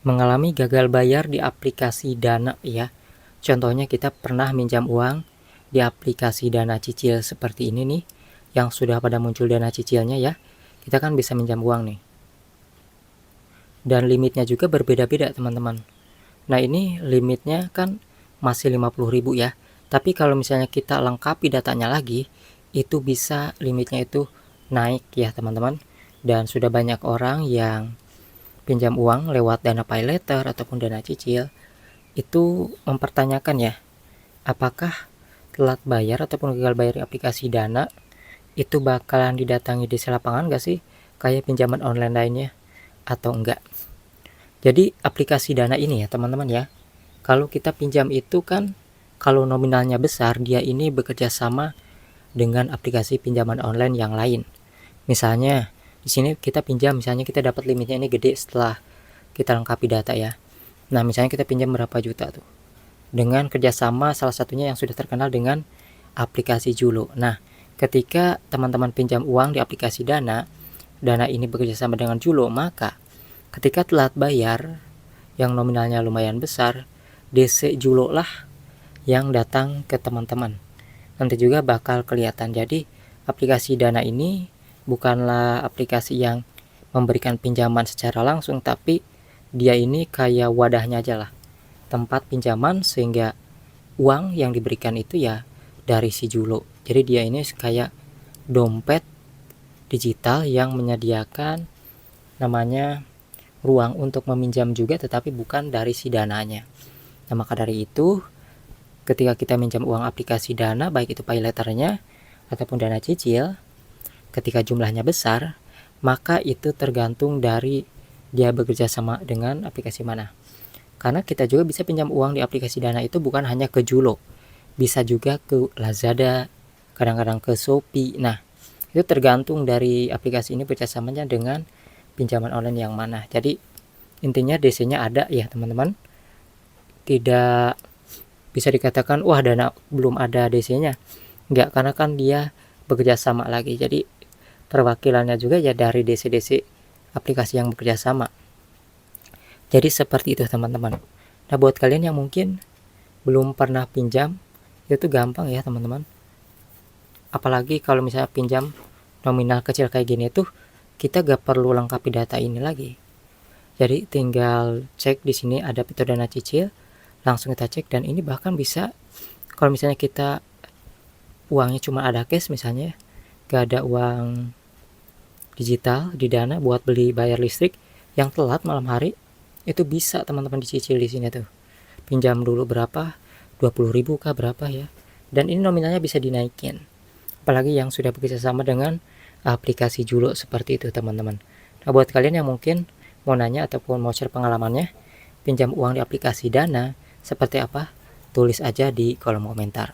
mengalami gagal bayar di aplikasi Dana ya. Contohnya kita pernah minjam uang di aplikasi Dana Cicil seperti ini nih, yang sudah pada muncul dana cicilnya ya. Kita kan bisa minjam uang nih. Dan limitnya juga berbeda-beda teman-teman. Nah ini limitnya kan masih 50.000 ya. Tapi kalau misalnya kita lengkapi datanya lagi, itu bisa limitnya itu naik ya teman-teman. Dan sudah banyak orang yang pinjam uang lewat Dana Paylater ataupun dana cicil itu mempertanyakan ya, apakah telat bayar ataupun gagal bayar di aplikasi Dana itu bakalan didatangi desa lapangan gak sih kayak pinjaman online lainnya atau enggak. Jadi aplikasi Dana ini ya teman-teman ya, kalau kita pinjam itu kan kalau nominalnya besar, dia ini bekerja sama dengan aplikasi pinjaman online yang lain. Misalnya di sini kita pinjam, misalnya kita dapat limitnya ini gede setelah kita lengkapi data ya. Nah misalnya kita pinjam berapa juta tuh, dengan kerjasama salah satunya yang sudah terkenal dengan aplikasi Julo. Nah ketika teman-teman pinjam uang di aplikasi Dana ini bekerja sama dengan Julo, maka ketika telat bayar yang nominalnya lumayan besar, DC Julo lah yang datang ke teman-teman. Nanti juga bakal kelihatan. Jadi aplikasi Dana ini bukanlah aplikasi yang memberikan pinjaman secara langsung, tapi dia ini kayak wadahnya aja lah, tempat pinjaman, sehingga uang yang diberikan itu ya dari si Julo. Jadi dia ini kayak dompet digital yang menyediakan namanya ruang untuk meminjam juga, tetapi bukan dari si dananya. Nah maka dari itu ketika kita minjam uang aplikasi Dana, baik itu paylaternya ataupun dana cicil, ketika jumlahnya besar, maka itu tergantung dari dia bekerja sama dengan aplikasi mana. Karena kita juga bisa pinjam uang di aplikasi Dana itu bukan hanya ke Julo, bisa juga ke Lazada, kadang-kadang ke Shopee. Nah itu tergantung dari aplikasi ini kerjasamanya dengan pinjaman online yang mana. Jadi intinya DC-nya ada ya teman-teman. Tidak bisa dikatakan wah Dana belum ada DC-nya. Enggak, karena kan dia bekerja sama lagi. Jadi perwakilannya juga ya dari DC-DC aplikasi yang bekerja sama. Jadi seperti itu teman-teman. Nah buat kalian yang mungkin belum pernah pinjam, itu gampang ya teman-teman. Apalagi kalau misalnya pinjam nominal kecil kayak gini tuh, kita gak perlu lengkapi data ini lagi. Jadi tinggal cek di sini ada fitur dana cicil, langsung kita cek. Dan ini bahkan bisa kalau misalnya kita uangnya cuma ada cash, misalnya gak ada uang digital di Dana buat beli bayar listrik yang telat malam hari, itu bisa teman-teman dicicil di sini tuh. Pinjam dulu berapa, 20.000 kah berapa ya. Dan ini nominalnya bisa dinaikin. Apalagi yang sudah bekerja sama dengan aplikasi Julo seperti itu teman-teman. Nah buat kalian yang mungkin mau nanya ataupun mau share pengalamannya pinjam uang di aplikasi Dana seperti apa, tulis aja di kolom komentar.